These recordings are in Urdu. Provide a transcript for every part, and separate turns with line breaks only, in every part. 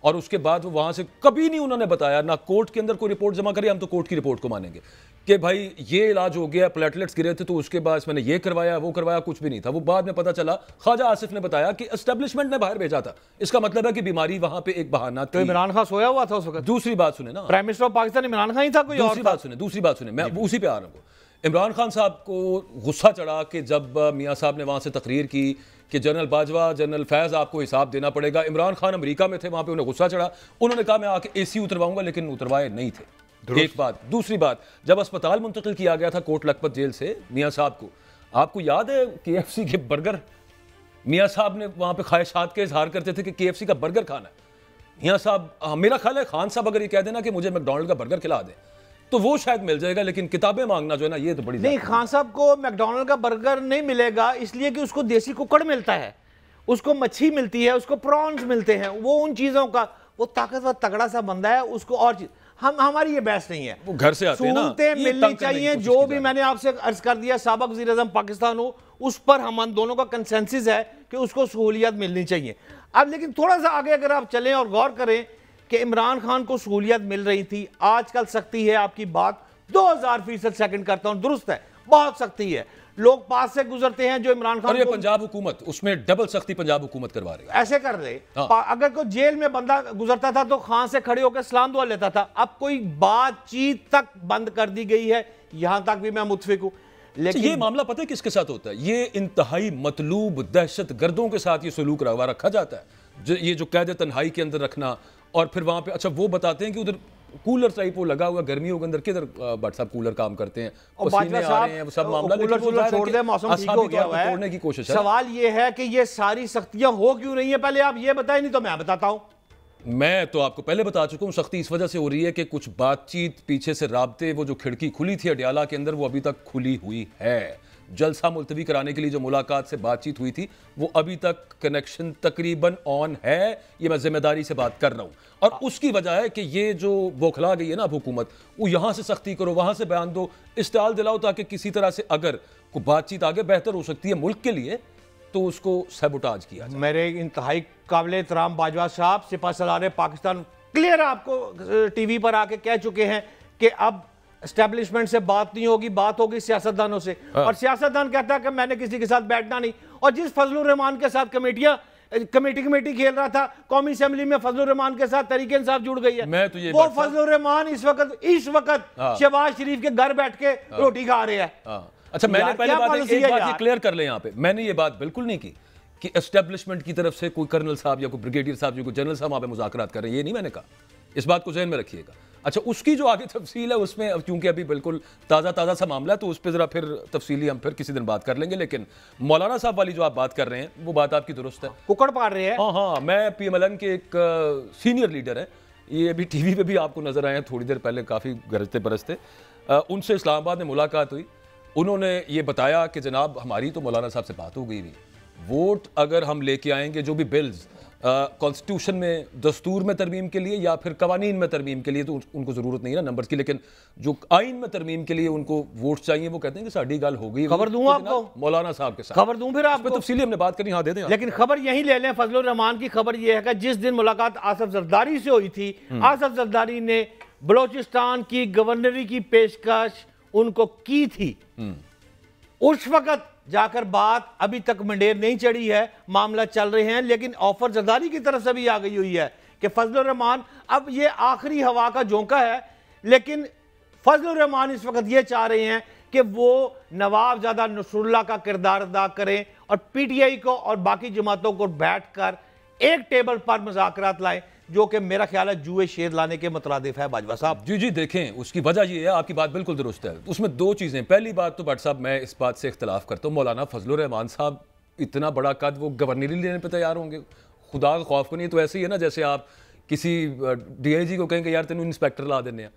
اور اس کے بعد وہ وہاں سے کبھی نہیں انہوں نے بتایا، نہ کورٹ کے اندر کوئی رپورٹ جمع کری، ہم تو کورٹ کی رپورٹ کو مانیں گے کہ بھائی یہ علاج ہو گیا، پلیٹلیٹس گرے تھے تو اس کے بعد اس میں نے یہ کروایا وہ کروایا، کچھ بھی نہیں تھا۔ وہ بعد میں پتہ چلا، خواجہ آصف نے بتایا کہ اسٹیبلشمنٹ نے باہر بھیجا تھا، اس کا مطلب ہے کہ بیماری وہاں پہ ایک بہانہ
تو
تھی۔
عمران خان سویا ہوا تھا اس وقت؟
دوسری بات سنیں نا،
prime minister of Pakistan Imran Khan ہی تھا کوئی اور؟
دوسری بات سنیں، میں اسی پہ آ رہا ہوں۔ عمران خان صاحب کو غصہ چڑھا کہ جب میاں صاحب نے وہاں سے تقریر کی کہ جنرل باجوہ، جنرل فیض آپ کو حساب دینا پڑے گا، عمران خان امریکہ میں تھے، وہاں پہ انہیں غصہ چڑھا، انہوں نے کہا میں آ کے اے سی اترواؤں گا، لیکن اتروائے نہیں تھے۔ ایک بات۔ دوسری بات، جب اسپتال منتقل کیا گیا تھا کوٹ لکھپت جیل سے میاں صاحب کو، آپ کو یاد ہے KFC کے برگر، میاں صاحب نے وہاں پہ خواہشات کے اظہار کرتے تھے کہ KFC کا برگر کھانا ہے۔ میاں صاحب، میرا خیال ہے خان صاحب اگر یہ کہہ دینا کہ مجھے میکڈونلڈ کا برگر کھلا دیں تو وہ شاید مل جائے گا، لیکن کتابیں مانگنا جو ہے نا یہ تو بڑی
نہیں، خان صاحب کو میکڈونلڈ کا برگر نہیں ملے گا اس لیے کہ اس کو دیسی ککڑ ملتا ہے، اس کو مچھی ملتی ہے، اس کو پرانز ملتے ہیں، وہ ان چیزوں کا، وہ طاقتور تگڑا سا بندہ ہے، اس کو اور چیز، ہماری یہ بحث نہیں ہے،
وہ گھر سے آتے ہیں نا،
سہولتیں ملنی چاہیے۔ جو بھی میں نے آپ سے عرض کر دیا، سابق وزیر اعظم پاکستان ہو، اس پر ہم دونوں کا کنسنسس ہے کہ اس کو سہولیات ملنی چاہیے۔ اب لیکن تھوڑا سا آگے اگر آپ چلیں اور غور کریں کہ عمران خان کو سہولیات مل رہی تھی، آج کل سختی ہے، آپ کی بات 2000% سیکنڈ کرتا ہوں، درست ہے، بہت سختی ہے، لوگ پاس سے گزرتے ہیں جو عمران خان
اور یہ
کو
پنجاب حکومت، اس میں ڈبل سختی پنجاب حکومت کروا رہی ہے،
ایسے کر رہے۔ اگر کوئی جیل میں بندہ گزرتا تھا تو خان سے کھڑے ہو کے سلام دعا لیتا تھا، اب کوئی بات چیت تک بند کر دی گئی ہے، یہاں تک بھی میں متفق ہوں۔ لیکن
یہ معاملہ پتہ ہے کس کے ساتھ ہوتا ہے؟ یہ انتہائی مطلوب دہشت گردوں کے ساتھ یہ سلوک رکھا جاتا ہے، یہ جو قید تنہائی کے اندر رکھنا، اور پھر وہاں پہ اچھا وہ بتاتے ہیں کہ ادھر کولر ٹائپ وہ لگا ہوا گرمیوں کے اندر، کدھر بٹ صاحب کولر کام کرتے ہیں، پسینے آ رہے ہیں، وہ سب معاملہ، لیکن وہ ظاہر ہے کہ اعصابی طور پر توڑنے کی کوشش ہے۔
سوال یہ ہے کہ یہ ساری سختیاں ہو کیوں رہی ہیں، پہلے آپ یہ بتائیں، نہیں تو میں بتاتا ہوں۔
میں تو آپ کو پہلے بتا چکا ہوں، سختی اس وجہ سے ہو رہی ہے کہ کچھ بات چیت پیچھے سے رابطے، وہ جو کھڑکی کھلی تھی اڈیالہ کے اندر وہ ابھی تک کھلی ہوئی ہے۔ جلسہ ملتوی کرانے کے لیے جو ملاقات سے بات چیت ہوئی تھی وہ ابھی تک کنیکشن تقریباً آن ہے، یہ میں ذمہ داری سے بات کر رہا ہوں، اور اس کی وجہ ہے کہ یہ جو بوکھلا گئی ہے نا اب حکومت، وہ یہاں سے سختی کرو، وہاں سے بیان دو، اشتعال دلاؤ، تاکہ کسی طرح سے اگر کوئی بات چیت آگے بہتر ہو سکتی ہے ملک کے لیے تو اس کو سیبوٹاج کیا جائے۔
میرے انتہائی قابل احترام باجوہ صاحب، سپہ سالار پاکستان کلیئر آپ کو ٹی وی پر آ کے کہہ چکے ہیں کہ اب اسٹیبلشمنٹ سے بات نہیں ہوگی، بات ہوگی سیاستدانوں سے، اور سیاستدان کہتا ہے کہ میں نے کسی کے ساتھ بیٹھنا نہیں، اور جس فضل الرحمان کے ساتھ کمیٹی کھیل رہا تھا قومی اسمبلی میں، فضل الرحمان کے ساتھ تحریک انصاف جڑ گئی ہے، وہ فضل الرحمان اس وقت شہباز شریف کے گھر بیٹھ کے روٹی کھا رہے ہیں۔
اچھا، میں نے پہلے بات یہ کلیئر کر لیں یہاں پہ، میں نے یہ بات بالکل نہیں کی کہ اسٹیبلشمنٹ کی طرف سے کوئی کرنل صاحب یا کوئی بریگیڈیئر صاحب یا کوئی جنرل صاحب وہاں پہ مذاکرات کر رہے ہیں، یہ نہیں میں نے کہا، اس بات کو ذہن میں رکھیے گا۔ اچھا، اس کی جو آگے تفصیل ہے اس میں چونکہ ابھی بالکل تازہ سا معاملہ ہے تو اس پہ ذرا پھر تفصیلی ہم پھر کسی دن بات کر لیں گے، لیکن مولانا صاحب والی جو آپ بات کر رہے ہیں وہ بات آپ کی درست ہے،
ککڑ پاڑ رہے ہیں۔
ہاں، میں PMLN کے ایک سینئر لیڈر ہیں، یہ ابھی ٹی وی پہ بھی آپ کو نظر آئے ہیں تھوڑی دیر پہلے، کافی گرجتے برستے، ان سے اسلام آباد میں ملاقات ہوئی، انہوں نے یہ بتایا کہ جناب ہماری تو مولانا صاحب سے بات ہو گئی، ووٹ اگر ہم لے کے آئیں گے جو بھی بلز کانسٹیٹیوشن میں، دستور میں ترمیم کے لیے یا پھر قوانین میں ترمیم کے لیے تو ان کو ضرورت نہیں ہے نا نمبرز کی، لیکن جو آئین میں ترمیم کے لیے ان کو ووٹ چاہیے، وہ کہتے ہیں کہ ساڑھی گال ہو گئی۔
خبر دوں آپ کو
مولانا صاحب کے ساتھ،
خبر دوں پھر آپ کو
تفصیلی ہم نے بات کرنی، ہاں دے دیں،
لیکن خبر یہی لے لیں، فضل الرحمان کی خبر یہ ہے کہ جس دن ملاقات آصف زرداری سے ہوئی تھی، آصف زرداری نے بلوچستان کی گورنری کی پیشکش ان کو کی تھی، اس وقت جا کر بات ابھی تک منڈیر نہیں چڑھی ہے، معاملہ چل رہے ہیں، لیکن آفر زرداری کی طرف سے بھی آ گئی ہوئی ہے کہ فضل الرحمان، اب یہ آخری ہوا کا جھونکا ہے، لیکن فضل الرحمان اس وقت یہ چاہ رہے ہیں کہ وہ نواب زادہ نصر اللہ کا کردار ادا کریں اور PTI کو اور باقی جماعتوں کو بیٹھ کر ایک ٹیبل پر مذاکرات لائیں، جو کہ میرا خیال ہے جوئے شیر لانے کے مترادف ہے باجوہ صاحب۔
جی دیکھیں، اس کی وجہ یہ ہے، آپ کی بات بالکل درست ہے، اس میں دو چیزیں، پہلی بات تو بٹ صاحب میں اس بات سے اختلاف کرتا ہوں، مولانا فضل الرحمان صاحب اتنا بڑا قد وہ گورنری لینے پہ تیار ہوں گے؟ خدا کا خوف کو نہیں، تو ایسے ہی ہے نا جیسے آپ کسی DIG کو کہیں کہ یار تینوں انسپیکٹر لا دینے ہیں،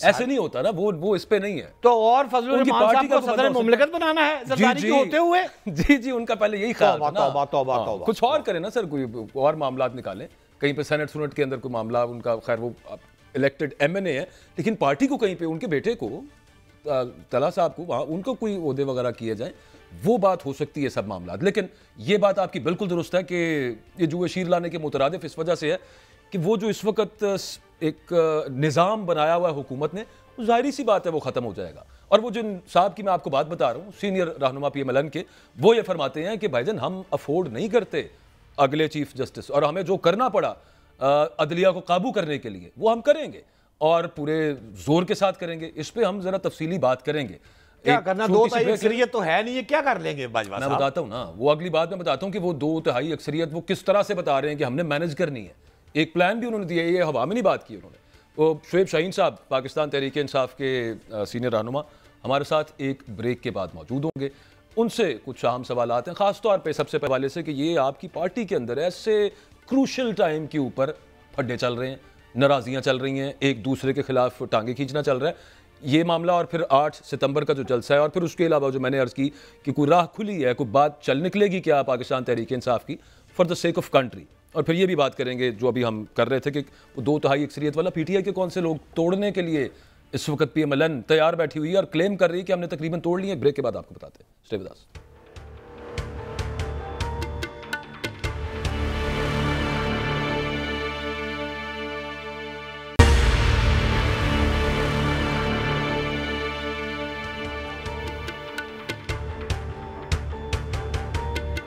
ایسے نہیں ہوتا نا، وہ اس پہ نہیں ہے
تو، اور فضل الرحمان صاحب کو صدر مملکت بنانا ہے زرداری کے ہوتے ہوئے؟
جی ان کا پہلے یہی خیال تھا نا، کچھ اور کریں نا سر، کوئی اور معاملات نکالیں، کہیں پہ سینٹ کے اندر کوئی معاملہ ان کا، خیر وہ الیکٹڈ MNA ہے، لیکن پارٹی کو کہیں پہ ان کے بیٹے کو، طلحہ صاحب کو، وہاں ان کو کوئی عہدے وغیرہ کیے جائیں، وہ بات ہو سکتی ہے سب معاملات۔ لیکن یہ بات آپ کی بالکل درست ہے کہ یہ جوئے شیر لانے کے مترادف اس وجہ سے ہے کہ وہ جو اس وقت ایک نظام بنایا ہوا ہے حکومت نے، ظاہری سی بات ہے وہ ختم ہو جائے گا. اور وہ جن صاحب کی میں آپ کو بات بتا رہا ہوں، سینئر رہنما پی ایم ایل این کے، وہ یہ فرماتے ہیں کہ بھائی جان ہم افورڈ نہیں کرتے اگلے چیف جسٹس، اور ہمیں جو کرنا پڑا عدلیہ کو قابو کرنے کے لیے وہ ہم کریں گے اور پورے زور کے ساتھ کریں گے. اس پہ ہم ذرا تفصیلی بات کریں گے.
کیا کرنا، 2/3 اکثریت تو ہے نہیں، یہ کیا کر لیں گے باجوہ صاحب؟
میں بتاتا ہوں نا، وہ اگلی بات میں بتاتا ہوں کہ وہ 2/3 اکثریت وہ کس طرح سے بتا رہے ہیں کہ ہم نے مینج کرنی ہے. ایک پلان بھی انہوں نے دیا ہے، یہ ہوا میں نہیں بات کی انہوں نے. وہ شعیب شاہین صاحب پاکستان تحریک انصاف کے سینئر رہنما ہمارے ساتھ ایک بریک کے بعد موجود ہوں گے. ان سے کچھ اہم سوالات ہیں، خاص طور پہ سب سے پہلے سے کہ یہ آپ کی پارٹی کے اندر ایسے کروشل ٹائم کے اوپر پھڈے چل رہے ہیں، ناراضیاں چل رہی ہیں، ایک دوسرے کے خلاف ٹانگیں کھینچنا چل رہا ہے. یہ معاملہ اور پھر 8 ستمبر کا جو جلسہ ہے، اور پھر اس کے علاوہ جو میں نے عرض کی کہ کوئی راہ کھلی ہے، کوئی بات چل نکلے گی کیا پاکستان تحریک انصاف کی for the sake of country. اور پھر یہ بھی بات کریں گے جو ابھی ہم کر رہے تھے کہ 2/3 اکثریت والا پی ٹی آئی کے کون سے لوگ توڑنے کے لیے اس وقت پی ایم ایل این تیار بیٹھی ہوئی ہے اور کلیم کر رہی ہے کہ ہم نے تقریباً توڑ لی ہے. بریک کے بعد آپ کو بتاتے ہیں. Stay with us.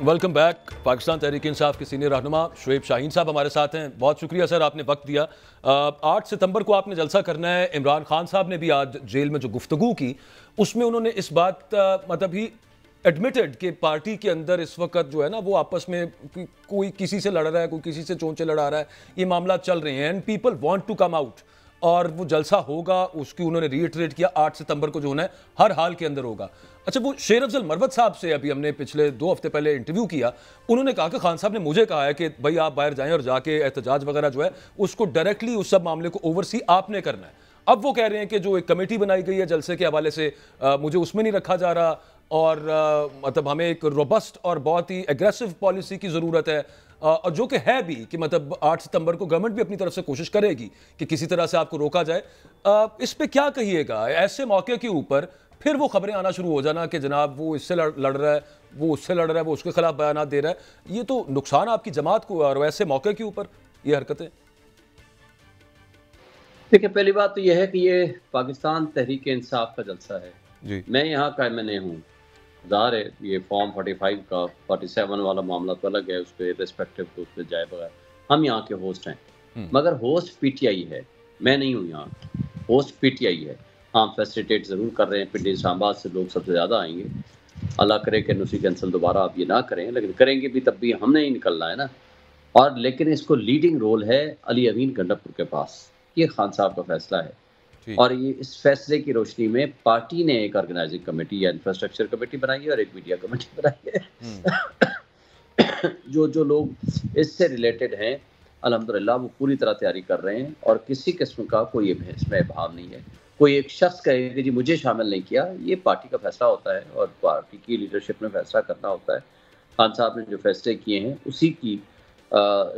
Welcome back. Pakistan Tehreek Insaf کے سینئر رہنما شعیب شاہین صاحب ہمارے ساتھ ہیں. بہت شکریہ سر، آپ نے وقت دیا. 8 ستمبر کو آپ نے جلسہ کرنا ہے. عمران خان صاحب نے بھی آج جیل میں جو گفتگو کی اس میں انہوں نے اس بات مطلب ہی ایڈمیٹڈ کہ پارٹی کے اندر اس وقت جو ہے نا وہ آپس میں کوئی کسی سے لڑ رہا ہے، کوئی کسی سے چونچے لڑا رہا ہے، یہ معاملات چل رہے ہیں and people want to come out. اور وہ جلسہ ہوگا، اس کی انہوں نے ری ایٹریٹ کیا 8 ستمبر کو جو ہونا ہے ہر حال کے اندر ہوگا. اچھا، وہ شیر افضل مروت صاحب سے ابھی ہم نے پچھلے 2 ہفتے پہلے انٹرویو کیا، انہوں نے کہا کہ خان صاحب نے مجھے کہا ہے کہ بھائی آپ باہر جائیں اور جا کے احتجاج وغیرہ جو ہے اس کو ڈائریکٹلی اس سب معاملے کو اوورسی آپ نے کرنا ہے. اب وہ کہہ رہے ہیں کہ جو ایک کمیٹی بنائی گئی ہے جلسے کے حوالے سے مجھے اس میں نہیں رکھا جا رہا، اور مطلب ہمیں ایک روبسٹ اور بہت ہی ایگریسو پالیسی کی ضرورت ہے، اور جو کہ ہے بھی کہ مطلب 8 ستمبر کو گورنمنٹ بھی اپنی طرف سے کوشش کرے گی کہ کسی طرح سے آپ کو روکا جائے. اس پہ کیا کہیے گا ایسے موقع کے اوپر؟ پھر وہ خبریں آنا شروع ہو جانا کہ جناب وہ اس سے لڑ رہا ہے، وہ اس سے لڑ رہا ہے، وہ اس کے خلاف بیانات دے رہا ہے. یہ تو نقصان آپ کی جماعت کو ہے، اور ایسے موقع کے اوپر یہ حرکتیں.
دیکھیں، پہلی بات تو یہ ہے کہ یہ پاکستان تحریک انصاف کا جلسہ ہے جی. میں یہاں کا میں ہوں. ظاہر ہے یہ فارم 45 کا 47 والا معاملہ تو الگ ہے، اس پہ ریسپیکٹو تو اس پہ جائے بغیر ہم یہاں کے ہوسٹ ہیں، مگر ہوسٹ پی ٹی آئی ہے، میں نہیں ہوں یہاں. ہوسٹ پی ٹی آئی ہے. ہم فیسیلیٹیٹ ضرور کر رہے ہیں، پنڈی اسلام آباد سے لوگ سب سے زیادہ آئیں گے. اللہ کرے کہ نوسی کینسل دوبارہ آپ یہ نہ کریں، لیکن کریں گے بھی تب بھی ہم نے ہی نکلنا ہے نا. اور لیکن اس کو لیڈنگ رول ہے علی امین گنڈاپور کے پاس. یہ خان صاحب کا فیصلہ ہے، اور یہ اس فیصلے کی روشنی میں پارٹی نے ایک آرگنائزنگ کمیٹی یا انفراسٹرکچر کمیٹی بنائی ہے اور ایک میڈیا کمیٹی بنائی ہے. جو لوگ اس سے ریلیٹڈ ہیں الحمدللہ وہ پوری طرح تیاری کر رہے ہیں، اور کسی قسم کا کوئی اس میں ابہام نہیں ہے. کوئی ایک شخص کہے کہ جی مجھے شامل نہیں کیا، یہ پارٹی کا فیصلہ ہوتا ہے اور پارٹی کی لیڈرشپ میں فیصلہ کرنا ہوتا ہے. خان صاحب نے جو فیصلے کیے ہیں اسی کی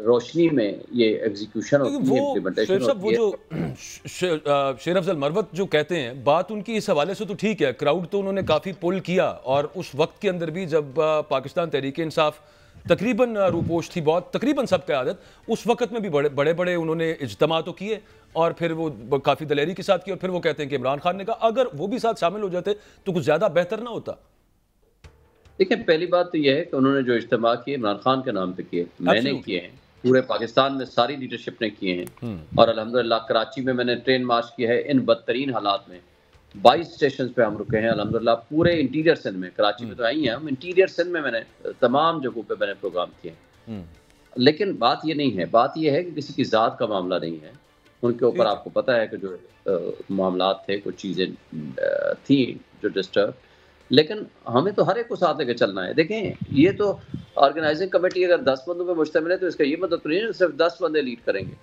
روشنی میں یہ ایگزیکیوشن ہوتی ہے، امپلیمنٹیشن ہوتی ہے.
وہ جو شیر افضل مروت جو کہتے ہیں بات ان کی اس حوالے سے تو ٹھیک ہے، کراؤڈ تو انہوں نے کافی پول کیا، اور اس وقت کے اندر بھی جب پاکستان تحریک انصاف تقریباً روپوش تھی بہت، تقریباً سب کا عادت، اس وقت میں بھی بڑے انہوں نے اجتماع تو کیے اور پھر وہ کافی دلیری کے ساتھ کیے. اور پھر وہ کہتے ہیں کہ عمران خان نے کہا اگر وہ بھی ساتھ شامل ہو جاتے تو کچھ زیادہ بہتر نہ ہوتا.
دیکھیں، پہلی بات تو یہ ہے کہ انہوں نے جو اجتماع کیے عمران خان کے نام پہ کیے، میں نے کیے ہیں، پورے پاکستان میں ساری لیڈرشپ نے کیے ہیں. اور الحمدللہ کراچی میں نے ٹرین مارچ کیا ہے ان بدترین حالات میں. 22 اسٹیشنز پہ ہم رکے ہیں الحمدللہ پورے انٹیریئر سندھ میں. کراچی میں تو آئی ہیں ہم، انٹیریئر سندھ میں نے تمام جگہوں پہ میں نے پروگرام کیے. لیکن بات یہ نہیں ہے، بات یہ ہے کہ کسی کی ذات کا معاملہ نہیں ہے. ان کے اوپر آپ کو پتہ ہے کہ جو معاملات تھے، کچھ چیزیں تھیں جو ڈسٹرب، لیکن ہمیں تو ہر ایک کو ساتھ لے کے چلنا ہے. دیکھیں، یہ تو آرگنائزنگ کمیٹی اگر 10 بندوں پہ مشتمل ہے تو اس کا یہ مطلب نہیں ہے صرف 10 بندے لیڈ کریں گے.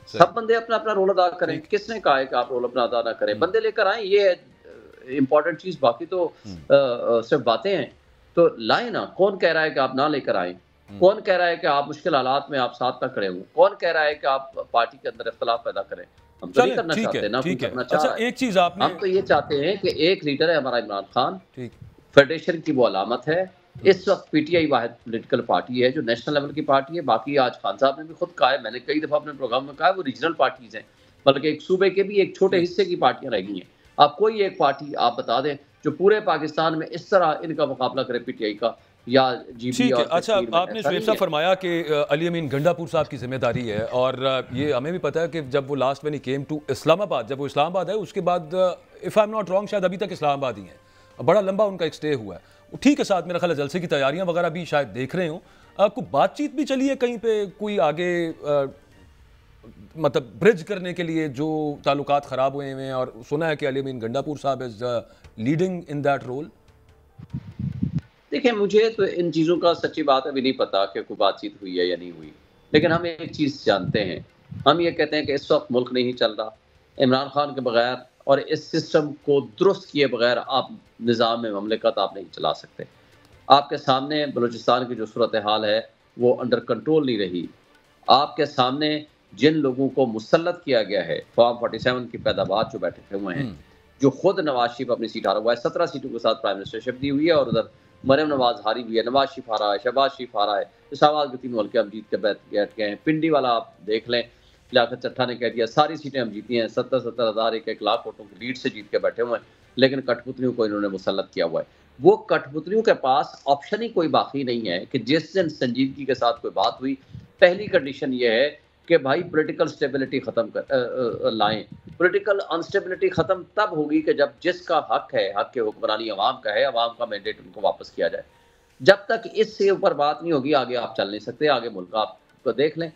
سب بندے اپنا اپنا رول ادا کریں. کس نے کہا ہے کہ آپ رول اپنا ادا نہ کریں؟ بندے لے کر آئیں، یہ ہے امپورٹنٹ چیز. باقی تو صرف باتیں ہیں تو لائیں نا. کون کہہ رہا ہے کہ آپ نہ لے کر آئیں؟ کون کہہ رہا ہے کہ آپ مشکل حالات میں آپ ساتھ نہ کھڑے ہوں؟ کون کہہ رہا ہے کہ آپ پارٹی کے اندر اختلاف پیدا کریں؟ ہم تو نہیں کرنا چاہتے، نہ کوئی کرنا چاہ رہا ہے. ہم تو یہ چاہتے ہیں کہ ایک لیڈر ہے ہمارا عمران خان، فیڈریشن کی وہ علامت ہے، اس وقت پی ٹی آئی واحد پولیٹیکل پارٹی ہے جو نیشنل لیول کی پارٹی ہے. باقی آج خان صاحب نے بھی خود کہا ہے, میں نے کئی دفعہ اپنے پروگرام میں کہا ہے, وہ ریجنل پارٹیز ہیں, بلکہ ایک صوبے کے بھی ایک چھوٹے حصے کی پارٹیاں رہ گئی ہیں. آپ کوئی ایک پارٹی آپ بتا دیں جو پورے پاکستان میں اس طرح ان کا مقابلہ کرے پی ٹی آئی کا یا جی بی. اور
اچھا, آپ نے شعیب صاحب فرمایا کہ علی امین گنڈا پور صاحب کی ذمہ داری ہے, اور یہ ہمیں بھی پتہ ہے کہ جب وہ last when he came to Islamabad, جب وہ اسلام آباد ہے اس کے بعد if I am not wrong شاید ابھی تک اسلام آباد ہی ہیں, بڑا لمبا ان کا ایک سٹے ہوا ہے. ٹھیک ہے, ساتھ میرا خیال ہے جلسے کی تیاریاں وغیرہ بھی شاید دیکھ رہے ہوں. کوئی بات چیت بھی چلی ہے کہیں پہ, کوئی آگے مطلب برج کرنے کے لیے جو تعلقات خراب ہوئے ہیں, اور سنا ہے کہ علی امین گنڈا پور صاحب is leading in that role?
دیکھیں, مجھے تو ان چیزوں کا سچی بات ابھی نہیں پتا کہ کوئی بات چیت ہوئی ہے یا نہیں ہوئی, لیکن ہم ایک چیز جانتے ہیں, ہم یہ کہتے ہیں کہ اس وقت ملک نہیں چل رہا. عمران خان کے بغیر اور اس سسٹم کو درست کیے بغیر آپ نظام میں مملکت آپ نہیں چلا سکتے. آپ کے سامنے بلوچستان کی جو صورتحال ہے وہ انڈر کنٹرول نہیں رہی. آپ کے سامنے جن لوگوں کو مسلط کیا گیا ہے, فارم 47 کی پیداوار جو بیٹھے ہوئے ہیں, جو خود نواز شریف اپنی سیٹ ہارا ہوا ہے, 17 سیٹوں کے ساتھ پرائم منسٹرشپ دی ہوئی ہے, اور ادھر مریم نواز ہاری ہوئی ہے, نواز شریف ہارا ہے, شہباز شریف ہارا ہے, پشاور کے 3 حلقے ہم جیت کے بیٹھ گئے ہیں. پنڈی والا آپ دیکھ لیں, لیاقت چٹھا نے کہہ دیا ساری سیٹیں ہم جیتی ہیں, 70 ہزار 1 لاکھ ووٹوں کی لیڈ سے جیت کے بیٹھے ہوئے ہیں, لیکن کٹ پتلیوں کو انہوں نے مسلط کیا ہوا ہے. وہ کٹ پتلیوں کے پاس آپشن ہی کوئی باقی نہیں ہے کہ جس دن سنجیدگی کے ساتھ کوئی بات ہوئی, پہلی کنڈیشن یہ ہے کہ بھائی پولیٹیکل سٹیبلٹی ختم لائیں. پولیٹیکل انسٹیبلٹی ختم تب ہوگی کہ جب جس کا حق ہے, حق کے حکمرانی عوام کا ہے, عوام کا مینڈیٹ ان کو واپس کیا جائے. جب تک اس سے اوپر بات نہیں ہوگی آگے آپ چل نہیں سکتے. آگے ملک آپ کو دیکھ لیں,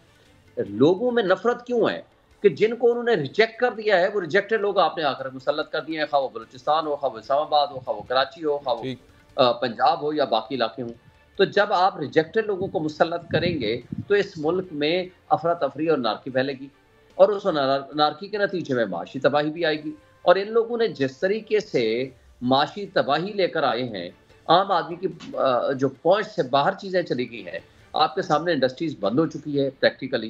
لوگوں میں نفرت کیوں ہے کہ جن کو انہوں نے ریجیکٹ کر دیا ہے وہ ریجیکٹڈ لوگ آپ نے آ کر مسلط کر دیے ہیں, خواہ وہ بلوچستان ہو, خواہ وہ اسلام آباد ہو, خواہ وہ کراچی ہو, خواہ وہ پنجاب ہو یا باقی علاقے ہوں. تو جب آپ ریجیکٹڈ لوگوں کو مسلط کریں گے تو اس ملک میں افراتفری اور نارکی پھیلے گی, اور اس نارکی کے نتیجے میں معاشی تباہی بھی آئے گی. اور ان لوگوں نے جس طریقے سے معاشی تباہی لے کر آئے ہیں, عام آدمی کی جو پہنچ سے باہر چیزیں چلی گئی ہیں. آپ کے سامنے انڈسٹریز بند ہو چکی ہے پریکٹیکلی,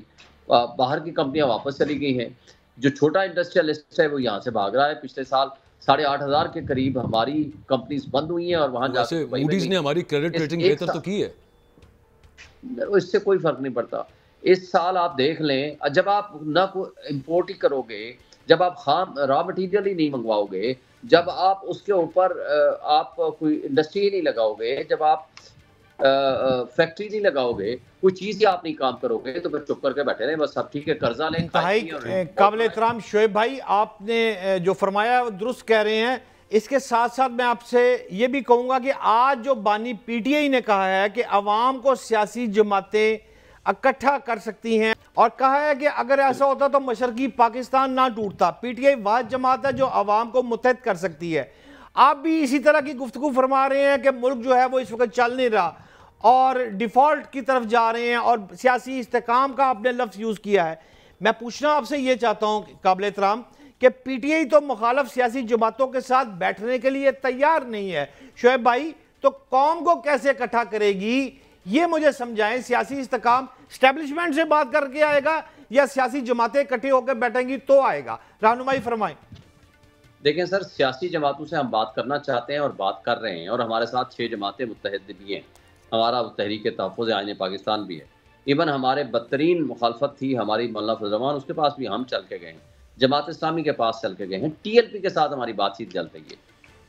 باہر کی کمپنیاں واپس چلی گئی ہیں. جو چھوٹا انڈسٹریلسٹ ہے وہ یہاں سے بھاگ رہا ہے. پچھلے سال 8,500 کے قریب ہماری کمپنیز بند ہوئی ہیں, اور وہاں جا کے
موڈیز نے ہماری کریڈٹ ریٹنگ بہتر تو کی ہے,
اس سے کوئی فرق نہیں پڑتا. اس سال آپ دیکھ لیں, جب آپ نہ کوئی امپورٹ ہی کرو گے, جب آپ خام را مٹیریل ہی نہیں منگواؤ گے, جب آپ اس کے اوپر آپ کوئی انڈسٹری ہی نہیں لگاؤ گے, جب آپ فیکٹری نہیں لگاؤ گے, کوئی چیز ہی آپ نہیں کام کرو گے, تو پھر چپ کر کے بیٹھے رہے بس اب ٹھیک ہے قرضہ لیں.
انتہائی قابل احترام شعیب بھائی, آپ نے جو فرمایا وہ درست کہہ رہے ہیں. اس کے ساتھ ساتھ میں آپ سے یہ بھی کہوں گا کہ آج جو بانی پی ٹی آئی نے کہا ہے کہ عوام کو سیاسی جماعتیں اکٹھا کر سکتی ہیں, اور کہا ہے کہ اگر ایسا ہوتا تو مشرقی پاکستان نہ ٹوٹتا. پی ٹی آئی واحد جماعت ہے جو عوام کو متحد کر سکتی ہے. آپ بھی اسی طرح کی گفتگو فرما رہے ہیں کہ ملک جو ہے وہ اس وقت چل نہیں رہا اور ڈیفالٹ کی طرف جا رہے ہیں, اور سیاسی استحکام کا آپ نے لفظ یوز کیا ہے. میں پوچھنا آپ سے یہ چاہتا ہوں قابل احترام کہ پی ٹی آئی تو مخالف سیاسی جماعتوں کے ساتھ بیٹھنے کے لیے تیار نہیں ہے. شعیب بھائی, تو قوم کو کیسے اکٹھا کرے گی یہ مجھے سمجھائیں. سیاسی استحکام اسٹیبلشمنٹ سے بات کر کے آئے گا یا سیاسی جماعتیں اکٹھے ہو کے بیٹھیں گی تو آئے گا؟ رہنمائی فرمائیں.
دیکھیں سر, سیاسی جماعتوں سے ہم بات کرنا چاہتے ہیں اور بات کر رہے ہیں, اور ہمارے ساتھ 6 جماعتیں متحد بھی ہیں. ہمارا تحریک تحفظ آئین پاکستان بھی ہے. ایون ہمارے بدترین مخالفت تھی ہماری مولانا فضل الرحمان, اس کے پاس بھی ہم چل کے گئے ہیں. جماعت اسلامی کے پاس چل کے گئے ہیں. ٹی ایل پی کے ساتھ ہماری بات چیت چل رہی ہے.